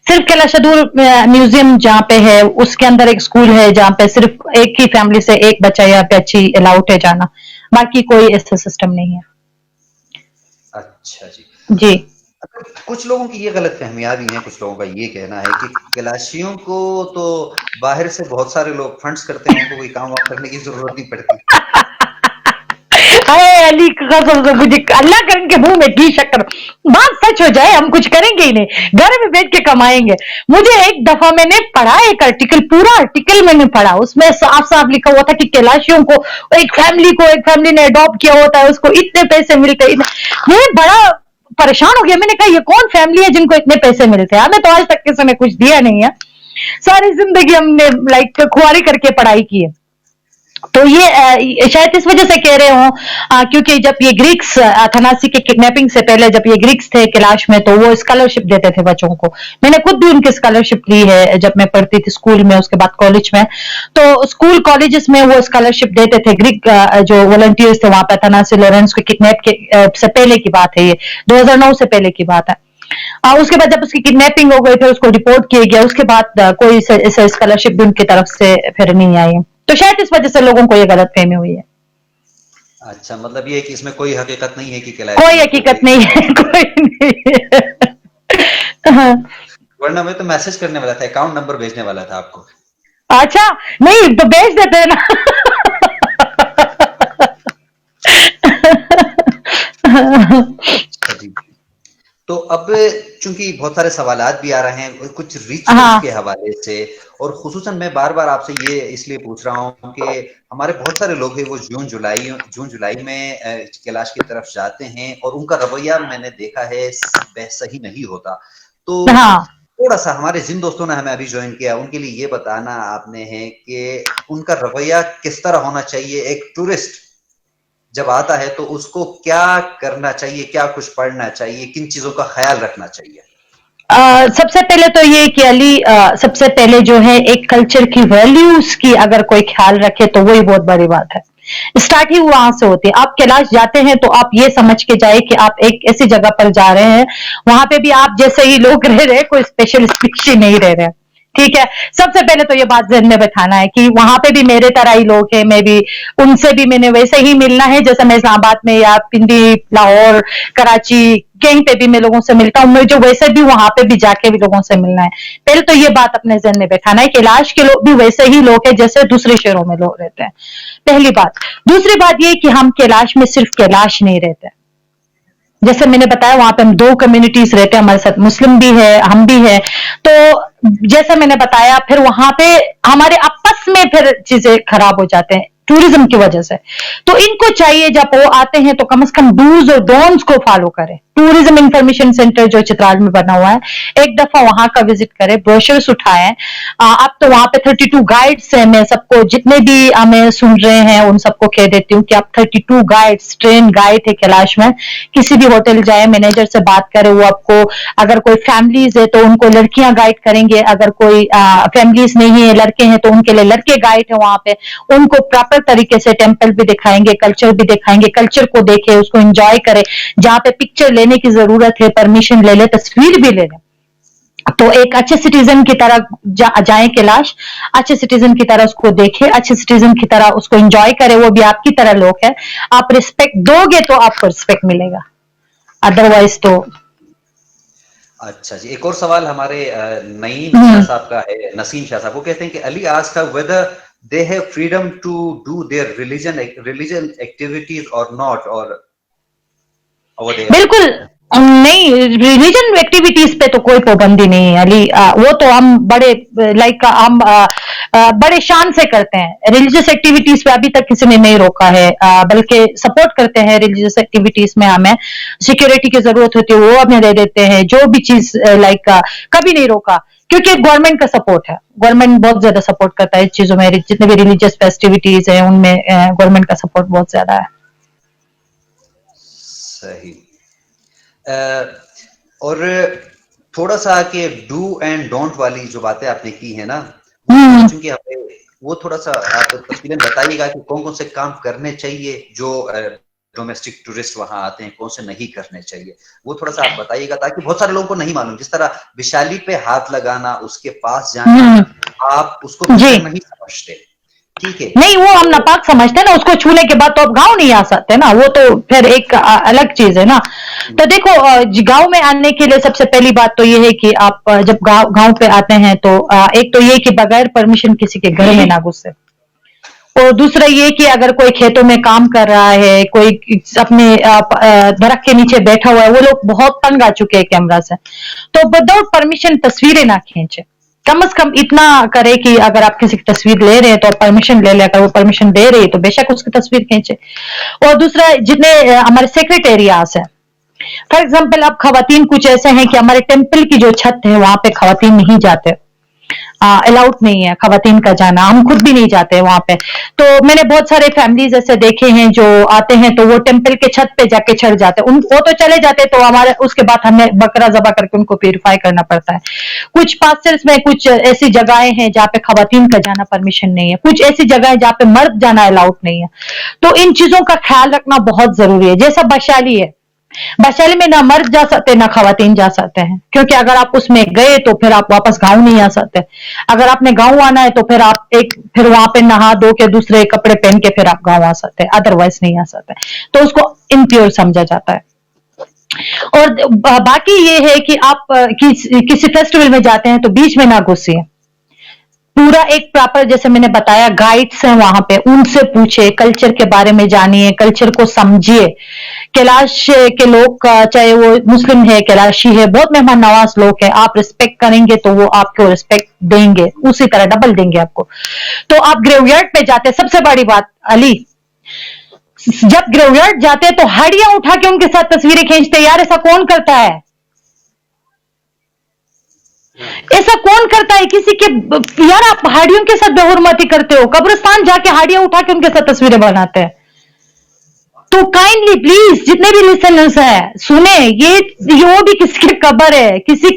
صرف کیلاش دور میوزیم جہاں پہ ہے اس کے اندر ایک اسکول ہے جہاں پہ صرف ایک ہی فیملی سے ایک بچہ یا بچی الاؤڈ ہے جانا، باقی کوئی ایسا سسٹم نہیں ہے. اچھا جی. جی. کچھ لوگوں کی یہ غلط فہمیاں بھی ہیں. کچھ لوگوں کا یہ کہنا ہے کہ کیلاشیوں کو تو باہر سے بہت سارے لوگ فنڈز کرتے ہیں، ان کو کوئی کام وام کرنے کی ضرورت نہیں پڑتی. علی قسم سے مجھے اللہ کریں کے منہ میں گھی شکر بات سچ ہو جائے، ہم کچھ کریں گے ہی نہیں، گھر میں بیٹھ کے کمائیں گے. مجھے ایک دفعہ میں نے پڑھا ایک آرٹیکل، پورا آرٹیکل میں نے پڑھا، اس میں صاف صاف لکھا ہوا تھا کہ کیلاشیوں کو ایک فیملی نے اڈاپٹ کیا ہوتا ہے، اس کو اتنے پیسے ملتے. یہ بڑا پریشان ہو گیا. میں نے کہا یہ کون فیملی ہے جن کو اتنے پیسے ملتے ہیں؟ ہمیں تو آج تک کسی نے کچھ دیا نہیں ہے. ساری زندگی ہم نے لائک خواری کر کے پڑھائی کی ہے. تو یہ شاید اس وجہ سے کہہ رہے ہوں کیونکہ جب یہ گریکس اتھناسی کے کڈنیپنگ سے پہلے جب یہ گریکس تھے کیلاش میں، تو وہ اسکالرشپ دیتے تھے بچوں کو. میں نے خود بھی ان کی اسکالرشپ لی ہے جب میں پڑھتی تھی اسکول میں، اس کے بعد کالج میں. تو اسکول کالجز میں وہ اسکالرشپ دیتے تھے. گریک جو والنٹیئرز تھے وہاں پہ اتھناسی لورینس کو کڈنیپ سے پہلے کی بات ہے، یہ 2009 سے پہلے کی بات ہے. اس کے بعد جب اس کی کڈنیپنگ ہو گئی، پھر اس کو ڈپورٹ کیا گیا، اس کے بعد کوئی اسکالرشپ بھی ان کی طرف سے پھر نہیں آئی. تو شاید اس وجہ سے لوگوں کو یہ غلط فہمی ہوئی ہے. اچھا، مطلب یہ ہے کہ اس میں کوئی حقیقت نہیں ہے کہ کوئی کیلاشیوں کو کوئی، حقیقت نہیں ہے، کوئی نہیں ہے. ورنہ میں تو میسج کرنے والا تھا، اکاؤنٹ نمبر بھیجنے والا تھا آپ کو. اچھا نہیں تو بیچ دیتے ہیں نا. اچھا جی. تو اب چونکہ بہت سارے سوالات بھی آ رہے ہیں کچھ ریچولز ہاں کے حوالے سے، اور خصوصاً میں بار بار آپ سے یہ اس لیے پوچھ رہا ہوں کہ ہمارے بہت سارے لوگ ہیں وہ جون جولائی میں کیلاش کی طرف جاتے ہیں، اور ان کا رویہ میں نے دیکھا ہے صحیح نہیں ہوتا. تو ہاں. تھوڑا سا ہمارے جن دوستوں نے ہمیں ابھی جوائن کیا ان کے لیے یہ بتانا آپ نے ہے کہ ان کا رویہ کس طرح ہونا چاہیے. ایک ٹورسٹ جب آتا ہے تو اس کو کیا کرنا چاہیے، کیا کچھ پڑھنا چاہیے، کن چیزوں کا خیال رکھنا چاہیے؟ سب سے پہلے تو یہ کہ علی سب سے پہلے جو ہے ایک کلچر کی ویلیوز کی اگر کوئی خیال رکھے تو وہی بہت بڑی بات ہے. اسٹارٹ ہی وہاں سے ہوتی ہے. آپ کیلاش جاتے ہیں تو آپ یہ سمجھ کے جائے کہ آپ ایک ایسی جگہ پر جا رہے ہیں، وہاں پہ بھی آپ جیسے ہی لوگ رہ رہے، کوئی اسپیشل اسپیشی نہیں رہ رہے. ٹھیک ہے، سب سے پہلے تو یہ بات ذہن میں بٹھانا ہے کہ وہاں پہ بھی میرے طرح ہی لوگ ہیں، میں بھی ان سے بھی میں نے ویسے ہی ملنا ہے جیسے میں اسلام آباد میں یا پنڈی، لاہور، کراچی कहीं पे भी मैं लोगों से मिलता हूँ, मुझे वैसे भी वहां पे भी जाके भी लोगों से मिलना है। पहले तो ये बात अपने जहन में बैठाना है, कैलाश के लोग भी वैसे ही लोग हैं जैसे दूसरे शहरों में लोग रहते हैं, पहली बात। दूसरी बात ये कि हम कैलाश में सिर्फ कैलाश नहीं रहते, जैसे मैंने बताया वहां पे हम 2 कम्युनिटीज रहते हैं, हमारे साथ मुस्लिम भी है, हम भी है। तो जैसे मैंने बताया, फिर वहां पे हमारे आपस में फिर चीजें खराब हो जाते हैं टूरिज्म की वजह से। तो इनको चाहिए जब वो आते हैं तो कम से कम डूज और डोंट्स को फॉलो करें। टूरिज्म इंफॉर्मेशन सेंटर जो चित्राल में बना हुआ है, एक दफा वहां का विजिट करें, ब्रोशर्स उठाएं। अब तो वहां पे 32 गाइड्स हैं। मैं सबको, जितने भी हमें सुन रहे हैं, उन सबको कह देती हूँ कि आप 32 गाइड्स, ट्रेन गाइड है कैलाश में। किसी भी होटल जाए, मैनेजर से बात करें, वो आपको, अगर कोई फैमिलीज है तो उनको लड़कियां गाइड करेंगे, अगर कोई फैमिलीज नहीं है, लड़के हैं, तो उनके लिए लड़के गाइड है वहां पे। उनको प्रॉपर तरीके से टेम्पल भी दिखाएंगे, कल्चर भी दिखाएंगे, कल्चर को देखे, उसको एंजॉय करे। जहां पे पिक्चर लेने की जरूरत है, परमिशन ले ले, तस्वीर भी ले ले। तो एक अच्छे सिटीजन की तरह जाएं कैलाश, अच्छे सिटीजन की तरह उसको देखें, अच्छे सिटीजन की तरह उसको एंजॉय करें। वो भी आपकी तरह लोग हैं, आप रिस्पेक्ट दोगे तो आपको रिस्पेक्ट मिलेगा, अदरवाइज तो। अच्छा जी, एक और सवाल हमारे नईम शाह साहब का है, नसीम शाह साहब। वो कहते हैं कि Ali asked whether they have freedom to do their religion activities और नॉट, और ओवर देयर। बिल्कुल नहीं, रिलीजन एक्टिविटीज पे तो कोई पाबंदी नहीं है अली। वो तो हम बड़े लाइक हम बड़े शान से करते हैं। रिलीजियस एक्टिविटीज पे अभी तक किसी ने नहीं रोका है, बल्कि सपोर्ट करते हैं। रिलीजियस एक्टिविटीज में हमें सिक्योरिटी की जरूरत होती है, वो हमें दे देते हैं। जो भी चीज लाइक कभी नहीं रोका, क्योंकि गवर्नमेंट का सपोर्ट है। गवर्नमेंट बहुत ज्यादा सपोर्ट करता है इस चीजों में। जितने भी रिलीजियस फेस्टिविटीज है उनमें गवर्नमेंट का सपोर्ट बहुत ज्यादा है। सही। और थोड़ा सा कि डू एंड डोंट वाली जो बातें आपने की है ना, क्योंकि हमें वो थोड़ा सा आप तफसीलन बताइएगा कि कौन कौन से काम करने चाहिए जो डोमेस्टिक टूरिस्ट वहां आते हैं, कौन से नहीं करने चाहिए, वो थोड़ा सा आप बताइएगा, ताकि बहुत सारे लोगों को नहीं मालूम। जिस तरह विशाली पे हाथ लगाना, उसके पास जाना, आप उसको नहीं समझते, ठीक है? नहीं, वो हम नापाक समझते हैं ना, उसको छूने के बाद तो आप गांव नहीं आ सकते ना, वो तो फिर एक अलग चीज है ना। तो देखो, गांव में आने के लिए सबसे पहली बात तो ये है कि आप जब गांव पे आते हैं तो एक तो ये कि बगैर परमिशन किसी के घर में ना घुसे, और दूसरा ये कि अगर कोई खेतों में काम कर रहा है, कोई अपने दरख्त के नीचे बैठा हुआ है, वो लोग बहुत तंग आ चुके हैं कैमरा से, तो विदाउट परमिशन तस्वीरें ना खींचे। कम से कम इतना करे कि अगर आप किसी की तस्वीर ले रहे हैं तो परमिशन ले ले, अगर वो परमिशन दे रही है तो बेशक उसकी तस्वीर खींचे। और दूसरा, जितने हमारे सेक्रेट एरियाज है, फॉर एग्जाम्पल अब खवातीन कुछ ऐसे हैं कि हमारे टेम्पल की जो छत है वहां पे खवातीन नहीं जाते, अलाउड नहीं है खवातीन का जाना, हम खुद भी नहीं जाते वहां पे। तो मैंने बहुत सारे फैमिलीज ऐसे देखे हैं जो आते हैं तो वो टेम्पल के छत पे जाके चढ़ जाते हैं। वो तो चले जाते, तो हमारे उसके बाद हमें बकरा ज़बह करके उनको प्यूरिफाई करना पड़ता है। कुछ पास्टर्स में कुछ ऐसी जगहें हैं जहाँ पे खवातीन का जाना परमिशन नहीं है, कुछ ऐसी जगह है जहाँ पे मर्द जाना अलाउड नहीं है। तो इन चीजों का ख्याल रखना बहुत जरूरी है। जैसा बशाली है, बशाली में ना मर्द जा सकते ना खवातीन जा सकते हैं, क्योंकि अगर आप उसमें गए तो फिर आप वापस गांव नहीं आ सकते। अगर आपने गांव आना है तो फिर आप फिर वहां पे नहा धो के दूसरे कपड़े पहन के फिर आप गांव आ सकते हैं, अदरवाइज नहीं आ सकते। तो उसको इम्प्योर समझा जाता है। और बाकी ये है कि आप किसी फेस्टिवल में जाते हैं तो बीच में ना घुसिए। पूरा एक प्रॉपर, जैसे मैंने बताया, गाइड्स हैं वहां पे, उनसे पूछे, कल्चर के बारे में जानिए, कल्चर को समझिए। कैलाश के लोग, चाहे वो मुस्लिम है, कैलाशी है, बहुत मेहमान नवाज लोग हैं। आप रिस्पेक्ट करेंगे तो वो आपको रिस्पेक्ट देंगे, उसी तरह डबल देंगे आपको। तो आप ग्रेवयार्ड पे जाते हैं, सबसे बड़ी बात अली, जब ग्रेवयार्ड जाते हैं तो हड्डियां उठा के उनके साथ तस्वीरें खींचते हैं। यार ऐसा कौन करता है? ऐसा कौन करता है किसी के? यार आप हाड़ियों के साथ बेहुरमती करते हो, कब्रिस्तान जाके हाड़ियां उठा के उनके साथ तस्वीरें बनाते हैं। तो काइंडली प्लीज जितने भी लिसनर्स हैं सुने, ये वो भी किसी की कब्र है, किसी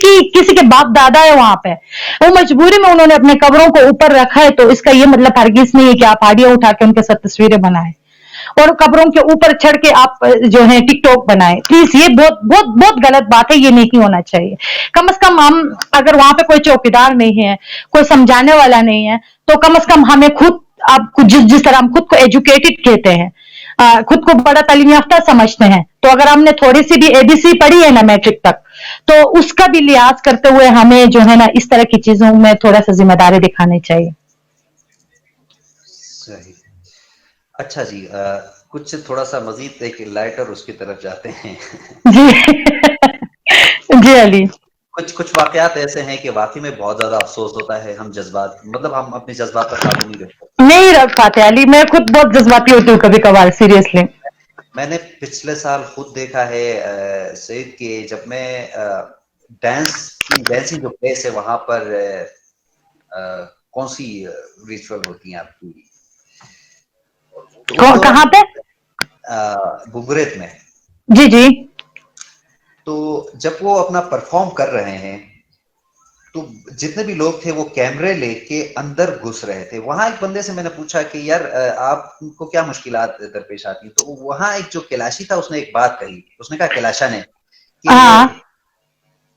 के बाप दादा है वहां पे, वो मजबूरी में उन्होंने अपने कब्रों को ऊपर रखा है। तो इसका ये मतलब हरगिज नहीं है कि आप हाड़ियां उठा के उनके साथ तस्वीरें बनाएं और कब्रों के ऊपर चढ़ के आप जो है टिकटॉक बनाए। प्लीज ये बहुत बहुत बहुत गलत बात है, ये नहीं होना चाहिए। कम से कम हम, अगर वहां पे कोई चौकीदार नहीं है, कोई समझाने वाला नहीं है, तो कम से कम हमें खुद, आप जिस तरह हम खुद को एजुकेटेड कहते हैं, खुद को बड़ा तालीम याफ्ता समझते हैं, तो अगर हमने थोड़ी सी भी एबीसी पढ़ी है ना मैट्रिक तक, तो उसका भी लिहाज करते हुए हमें जो है ना इस तरह की चीजों में थोड़ा सा जिम्मेदारी दिखानी चाहिए। सही। अच्छा जी, कुछ थोड़ा सा मजीद एक लाइटर उसकी तरफ जाते हैं। जी जी अली। कुछ कुछ वाकयात ऐसे हैं कि वाकई में बहुत ज्यादा अफसोस होता है, हम जज्बात मतलब हम अपने जज्बात पर काबू नहीं रख सकते। नहीं रख पाते अली, मैं खुद बहुत जज्बाती होती हूँ कभी कभार, सीरियसली। मैंने पिछले साल खुद देखा है सईद के, जब मैं डांसिंग जो प्लेस है वहां पर कौन सी रिचुअल होती है आपकी, तो उस कहाँ दौरान पे? बुबरेत में, जी जी। तो जब वो अपना परफॉर्म कर रहे हैं तो जितने भी लोग थे वो कैमरे लेके अंदर घुस रहे थे। वहां एक बंदे से मैंने पूछा कि यार आपको क्या मुश्किलात दरपेश आती, तो वहां एक जो कैलाशी था उसने एक बात कही, उसने कहा कैलाशा ने हाँ कि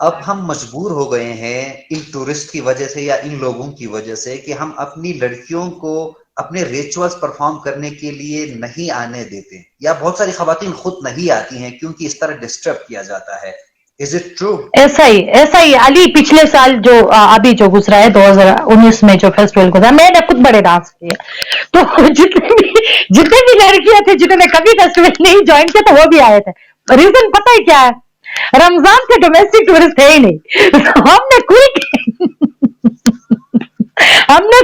अब हम मजबूर हो गए हैं इन टूरिस्ट की वजह से या इन लोगों की वजह से कि हम अपनी लड़कियों को अपने रिचुअल्स परफॉर्म करने के लिए नहीं आने देते, या बहुत सारी खवातीन खुद नहीं आती हैं क्योंकि इस तरह डिस्टर्ब किया जाता है। Is it true? ऐसा ही अली, पिछले साल जो अभी जो गुजरा है 2019 में जो फेस्टिवल गुजरा, मैंने खुद बड़े डांस किए, तो जितने भी लड़कियां थी जिन्होंने कभी फेस्टिवल नहीं ज्वाइन किया तो वो भी आए थे। रीजन पता है क्या है? रमजान के डोमेस्टिक टूरिस्ट है ही नहीं, तो हमने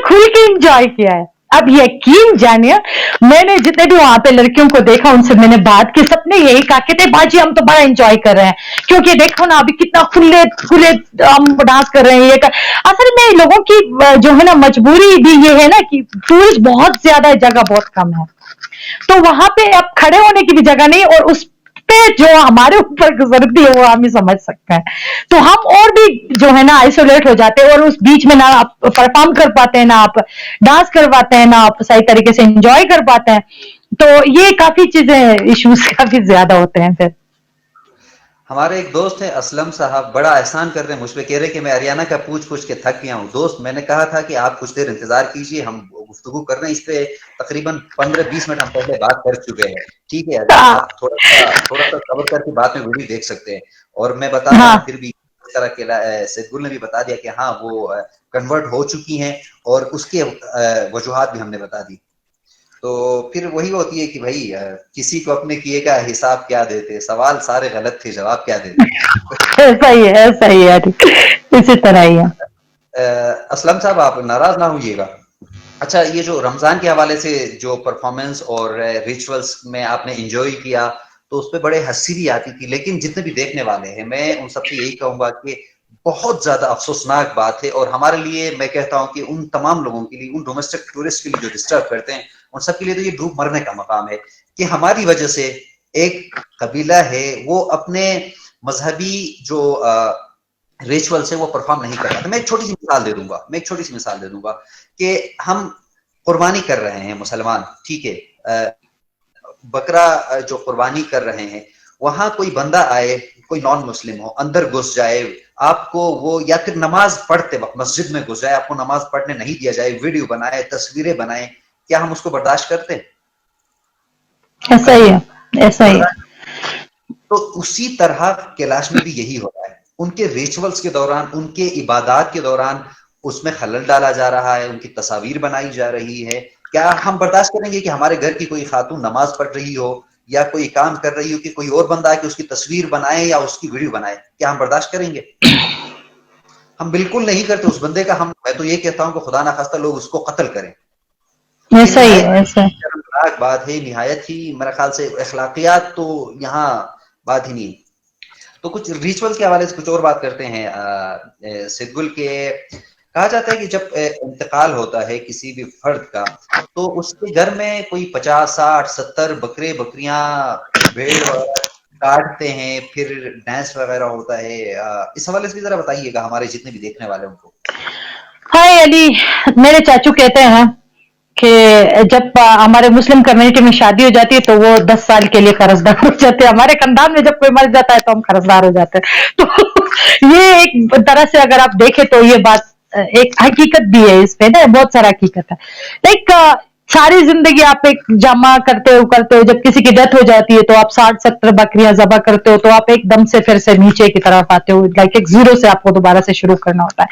खुल के एंजॉय किया है। अब यकीन जानिए, मैंने जितने भी वहां पे लड़कियों को देखा उनसे मैंने बात की, सबने यही कहा कि थे बाजी हम तो बड़ा एंजॉय कर रहे हैं, क्योंकि देखो ना अभी कितना खुले खुले हम डांस कर रहे हैं। असल में लोगों की जो है ना मजबूरी भी ये है ना कि टूरिस्ट बहुत ज्यादा है, जगह बहुत कम है, तो वहां पे अब खड़े होने की भी जगह नहीं, और उस पे जो हमारे ऊपर गुजरती है वो हम ही समझ सकते हैं, तो हम और भी जो है ना आइसोलेट हो जाते हैं, और उस बीच में ना आप परफॉर्म कर पाते हैं, ना आप डांस कर पाते हैं, ना आप सही तरीके से एंजॉय कर पाते हैं, तो ये काफी चीजें इश्यूज काफी ज्यादा होते हैं फिर। हमारे एक दोस्त हैं असलम साहब, बड़ा एहसान कर रहे हैं मुझ पे, कह रहे कि मैं हरियाणा का पूछ पूछ के थक गया हूँ। दोस्त मैंने कहा था कि आप कुछ देर इंतजार कीजिए, हम गुफ्तगू कर रहे हैं इस पे, तकरीबन 15-20 मिनट हम पहले बात कर चुके हैं। ठीक है, अगर हाँ आप थोड़ा सा कवर करके बाद में वीडियो देख सकते हैं। और मैं बता रहा हूँ फिर भी इस तरह के सैदगुल ने भी बता दिया कि हाँ वो कन्वर्ट हो चुकी हैं, और उसके वजूहात भी हमने बता दी। तो फिर वही होती है कि भाई किसी को अपने किए का हिसाब क्या देते, सवाल सारे गलत थे, जवाब क्या देते। ऐसा ही है, इसी तरह ही है। असलम साहब आप नाराज ना होइएगा। अच्छा, ये जो रमजान के हवाले से जो परफॉर्मेंस और रिचुअल्स में आपने एंजॉय किया, तो उस पर बड़े हंसी भी आती थी, लेकिन जितने भी देखने वाले हैं मैं उन सबसे यही कहूंगा कि बहुत ज्यादा अफसोसनाक बात है, और हमारे लिए मैं कहता हूं कि उन तमाम लोगों के लिए, उन डोमेस्टिक टूरिस्ट के लिए जो डिस्टर्ब करते हैं, उन सबके लिए तो ये डूब मरने का मकाम है कि हमारी वजह से एक कबीला है वो अपने मजहबी जो रिचुअल से वो परफॉर्म नहीं कर पाते। मैं एक छोटी सी मिसाल दे दूंगा कि हम कुर्बानी कर रहे हैं मुसलमान, ठीक है, बकरा जो कुर्बानी कर रहे हैं, वहां कोई बंदा आए, कोई नॉन मुस्लिम हो, अंदर घुस जाए, आपको वो या फिर नमाज पढ़ते वक्त मस्जिद में घुस जाए, आपको नमाज पढ़ने नहीं दिया जाए, वीडियो बनाए, तस्वीरें बनाए, क्या हम उसको बर्दाश्त करते हैं? ऐसा ही है, ऐसा ही है। तो उसी तरह कैलाश में भी यही हो रहा है, उनके रिचुअल्स के दौरान, उनके इबादत के दौरान उसमें खलल डाला जा रहा है, उनकी तस्वीर बनाई जा रही है। क्या हम बर्दाश्त करेंगे कि हमारे घर की कोई खातून नमाज पढ़ रही हो या कोई काम कर रही हो कि कोई और बंदा आके उसकी तस्वीर बनाए या उसकी वीडियो बनाए? क्या हम बर्दाश्त करेंगे? हम बिल्कुल नहीं करते उस बंदे का। मैं तो ये कहता हूं कि खुदा ना खास्ता लोग उसको कत्ल करें। ये ऐसा ही निहायत है, ऐसा। शर्मनाक बात है, निहायत ही मेरे ख्याल से अखलाकियात तो यहाँ बात ही नहीं। तो कुछ रिचुअल के हवाले से कुछ और बात करते हैं। सिद्धगुल के कहा जाता है कि जब इंतकाल होता है किसी भी फर्द का, तो उसके घर में कोई 50, 60, 70 बकरे बकरियां भेड़ वगैरह काटते हैं, फिर डांस वगैरह होता है। इस हवाले से भी जरा बताइएगा हमारे जितने भी देखने वाले उनको। हाय अली, मेरे चाचू कहते हैं कि जब हमारे मुस्लिम कम्युनिटी में शादी हो जाती है तो वो 10 साल के लिए कर्जदार हो जाते हैं। हमारे खानदान में जब कोई मर जाता है तो हम कर्जदार हो जाते हैं। तो ये एक तरह से अगर आप देखें तो ये बात एक हकीकत भी है, इसमें ना बहुत सारा हकीकत है। लाइक सारी जिंदगी आप एक जमा करते हो, जब किसी की डेथ हो जाती है तो आप 60-70 बकरियां ज़बह करते हो, तो आप एकदम से फिर से नीचे की तरफ आते हो, लाइक एक जीरो से आपको दोबारा से शुरू करना होता है।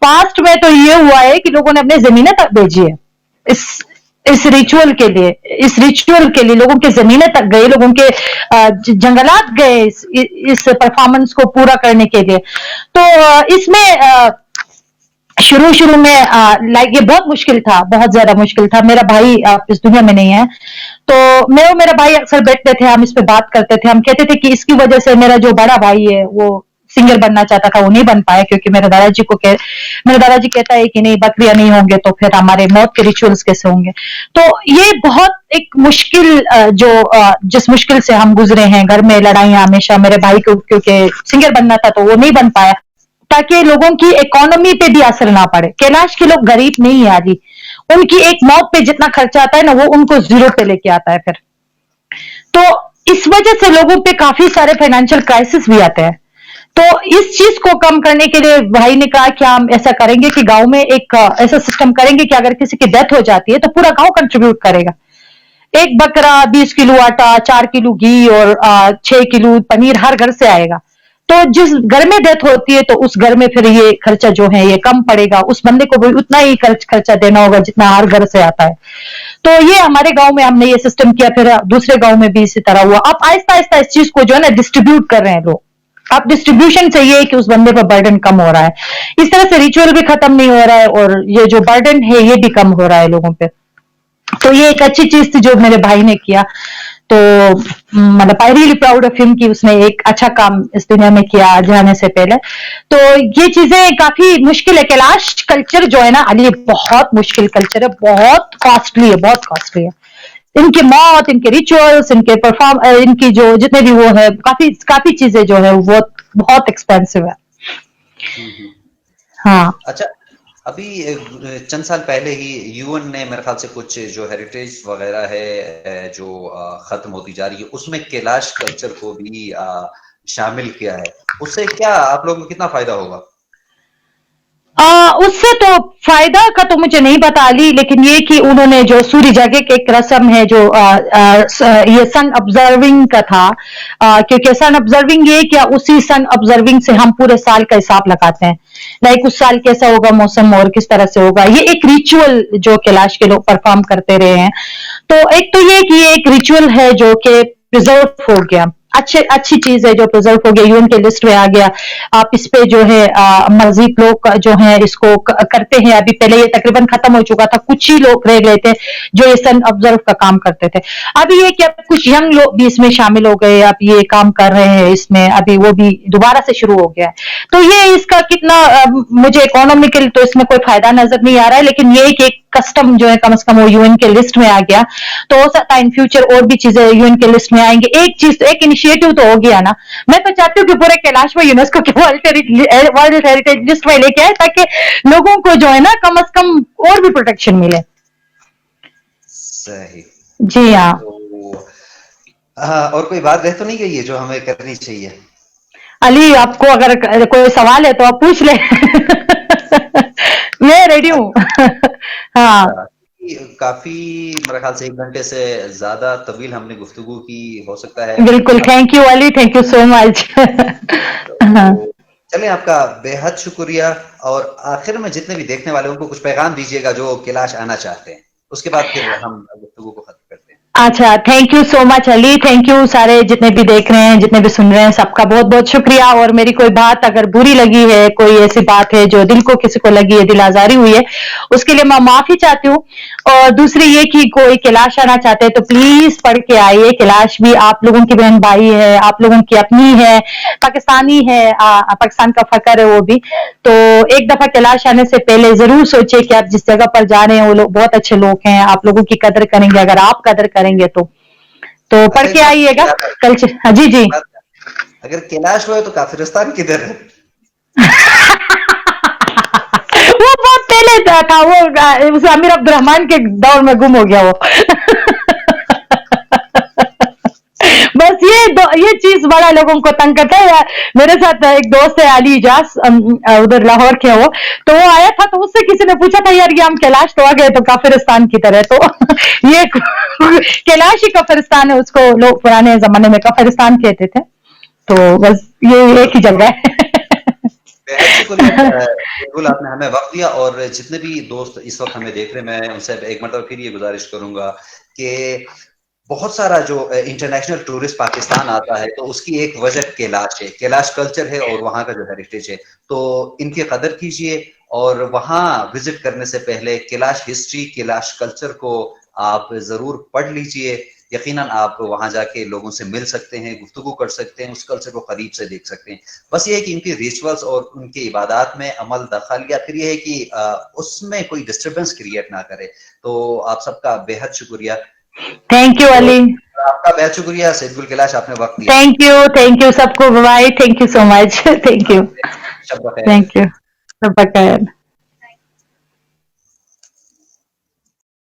पास्ट में तो ये हुआ है कि लोगों ने अपनी जमीनें तक बेची है इस इस रिचुअल के लिए, लोगों के जमीनें तक गए, लोगों के जंगलात गए इस परफॉर्मेंस को पूरा करने के लिए। तो इसमें शुरू शुरू में लाइक ये बहुत मुश्किल था, बहुत ज्यादा मुश्किल था। मेरा भाई इस दुनिया में नहीं है, तो मैं और मेरा भाई अक्सर बैठते थे, हम इस पे बात करते थे, हम कहते थे कि इसकी वजह से मेरा जो बड़ा भाई है वो सिंगर बनना चाहता था, वो नहीं बन पाया, क्योंकि मेरे दादाजी कहता है कि नहीं, बकरियां नहीं होंगे तो फिर हमारे मौत के रिचुअल्स कैसे होंगे। तो ये बहुत एक मुश्किल जिस मुश्किल से हम गुजरे हैं, घर में लड़ाइयां हमेशा, मेरे भाई को क्योंकि सिंगर बनना था तो वो नहीं बन पाया, ताकि लोगों की इकोनॉमी पे भी असर ना पड़े। कैलाश के लोग गरीब नहीं है आदि, उनकी एक मौत पे जितना खर्चा आता है ना, वो उनको जीरो पे लेके आता है फिर। तो इस वजह से लोगों पे काफी सारे फाइनेंशियल क्राइसिस भी आते हैं। तो इस चीज को कम करने के लिए भाई ने कहा कि हम ऐसा करेंगे कि गांव में एक ऐसा सिस्टम करेंगे कि अगर किसी की डेथ हो जाती है तो पूरा गांव कंट्रीब्यूट करेगा। एक बकरा, 20 किलो आटा, 4 किलो घी और 6 किलो पनीर हर घर से आएगा। तो जिस घर में डेथ होती है तो उस घर में फिर ये खर्चा जो है ये कम पड़ेगा, उस बंदे को भी उतना ही खर्चा देना होगा जितना हर घर से आता है। तो ये हमारे गांव में हमने ये सिस्टम किया, फिर दूसरे गांव में भी इसी तरह हुआ। अब आहिस्ता आहिस्ता इस चीज को जो है ना डिस्ट्रीब्यूट कर रहे हैं लोग। अब डिस्ट्रीब्यूशन से ये है कि उस बंदे पर बर्डन कम हो रहा है, इस तरह से रिचुअल भी खत्म नहीं हो रहा है और ये जो बर्डन है ये भी कम हो रहा है लोगों पे। तो ये एक अच्छी चीज थी जो मेरे भाई ने किया। तो मतलब I really proud of him कि उसने एक अच्छा काम इस दुनिया में किया जाने से पहले। तो ये चीजें काफी मुश्किल है। कैलाश कल्चर जो है ना अली, बहुत मुश्किल कल्चर है, बहुत कॉस्टली है, बहुत कॉस्टली है। इनकी मौत, इनके रिचुअल्स, इनकी जो जितने भी वो है, काफी काफी चीजें जो है वो बहुत एक्सपेंसिव है। हाँ। अच्छा, अभी चंद साल पहले ही यूएन ने मेरे ख्याल से कुछ जो हेरिटेज वगैरह है जो खत्म होती जा रही है, उसमें कैलाश कल्चर को भी शामिल किया है। उससे क्या आप लोगों को कितना फायदा होगा? उससे तो फायदा का तो मुझे नहीं पता अली, लेकिन ये कि उन्होंने जो सूर्य जागे की एक रस्म है जो ये सन ऑब्जर्विंग का था, क्योंकि सन ऑब्जर्विंग ये क्या, उसी सन ऑब्जर्विंग से हम पूरे साल का हिसाब लगाते हैं, लाइक उस साल कैसा होगा मौसम और किस तरह से होगा। ये एक रिचुअल जो कैलाश के लोग परफॉर्म करते रहे हैं। तो एक तो ये कि ये एक रिचुअल है जो कि प्रिजर्व हो गया, अच्छी चीज है जो प्रिजर्व हो गया, यूएन के लिस्ट में आ गया। आप इस पे जो है मजीद लोग जो है इसको करते हैं। अभी पहले ये तकरीबन खत्म हो चुका था, कुछ ही लोग रह गए थे जो ये सन ऑब्जर्व का काम करते थे। अभी ये कि अब कुछ यंग लोग भी इसमें शामिल हो गए, अब ये काम कर रहे हैं इसमें, अभी वो भी दोबारा से शुरू हो गया है। तो ये इसका कितना मुझे इकोनॉमिकल तो इसमें कोई फायदा नजर नहीं आ रहा है, लेकिन ये कि कस्टम जो है कम से कम वो यूएन के लिस्ट में आ गया, तो हो सकता है इन फ्यूचर और भी चीजें यूएन के लिस्ट में आएंगे। एक चीज तो, एक इनिशिएटिव तो हो गया ना। मैं तो चाहती हूँ कि पूरे कैलाश में यूनेस्को के वर्ल्ड हेरिटेज लिस्ट में लेके आए, ताकि लोगों को जो है ना कम से कम और भी प्रोटेक्शन मिले। सही। जी हाँ। तो और कोई बात रह तो नहीं गई है जो हमें करनी चाहिए? अली, आपको अगर कोई सवाल है तो आप पूछ ले। मैं रेडी हूँ। हाँ, काफी मेरे ख्याल से 1 घंटे से ज्यादा तवील हमने गुफ्तगू की, हो सकता है। बिल्कुल, thank you Ali, thank you so much. तो चलिए, आपका बेहद शुक्रिया। और आखिर में जितने भी देखने वाले उनको कुछ पैगाम दीजिएगा जो कैलाश आना चाहते हैं, उसके बाद फिर हम गुफ्तगू को खत्म करते हैं। अच्छा, thank you so much Ali, thank you सारे जितने भी देख रहे हैं, जितने भी सुन रहे हैं, सबका बहुत बहुत शुक्रिया। और मेरी कोई बात अगर बुरी लगी है, कोई ऐसी बात है जो दिल को किसी को लगी है, दिल आजारी हुई है, उसके लिए मैं माफी चाहती हूँ। और दूसरी ये कि कोई कैलाश आना चाहते हैं तो प्लीज पढ़ के आइए। कैलाश भी आप लोगों की बहन भाई है, आप लोगों की अपनी है, पाकिस्तानी है, पाकिस्तान का फकर है वो भी। तो एक दफा कैलाश आने से पहले जरूर सोचिए कि आप जिस जगह पर जा रहे हैं वो लोग बहुत अच्छे लोग हैं, आप लोगों की कदर करेंगे अगर आप कदर करेंगे तो पढ़ के आइएगा कल। हाँ जी जी। अगर कैलाश हुआ तो काफिरिस्तान किधर है? वो बहुत पहले था, वो उस अमीर अब्दुलरहमान के दौर में गुम हो गया वो। बस ये चीज बड़ा लोगों को तंग करता है। मेरे साथ एक दोस्त है अली इजाज, उधर लाहौर के वो, तो वो आया था, तो उससे किसी ने पूछा था यार ये हम कैलाश तो आ गए तो काफिरिस्तान की तरह, तो ये कैलाश ही काफिरिस्तान है, उसको लोग पुराने जमाने में काफिरिस्तान कहते थे, तो बस ये एक ही जगह है। बेहद शुक्रिया बिल्कुल आपने हमें वक्त दिया, और जितने भी दोस्त इस वक्त हमें देख रहे हैं, मैं उनसे एक मरतबा फिर ये गुजारिश करूंगा कि बहुत सारा जो इंटरनेशनल टूरिस्ट पाकिस्तान आता है तो उसकी एक वजह कैलाश है, कैलाश कल्चर है और वहाँ का जो हेरिटेज है, तो इनकी कदर कीजिए और वहाँ विजिट करने से पहले कैलाश हिस्ट्री, कैलाश कल्चर को आप जरूर पढ़ लीजिए। यकीनन आप वहां जाके लोगों से मिल सकते हैं, गुफ्तगू कर सकते हैं, उस कल्चर को करीब से देख सकते हैं। बस ये है कि इनकी रिचुअल्स और उनकी इबादत में अमल दखल, या फिर ये है कि उसमें कोई डिस्टर्बेंस क्रिएट ना करे। तो आप सबका बेहद शुक्रिया। Thank you Ali. आपका बेहद शुक्रिया सैयदुल कैलाश, आपने वक्त दिया। थैंक यू सबको, bye, thank you so much, thank you, शब बखैर। थैंक यू, सब खैर।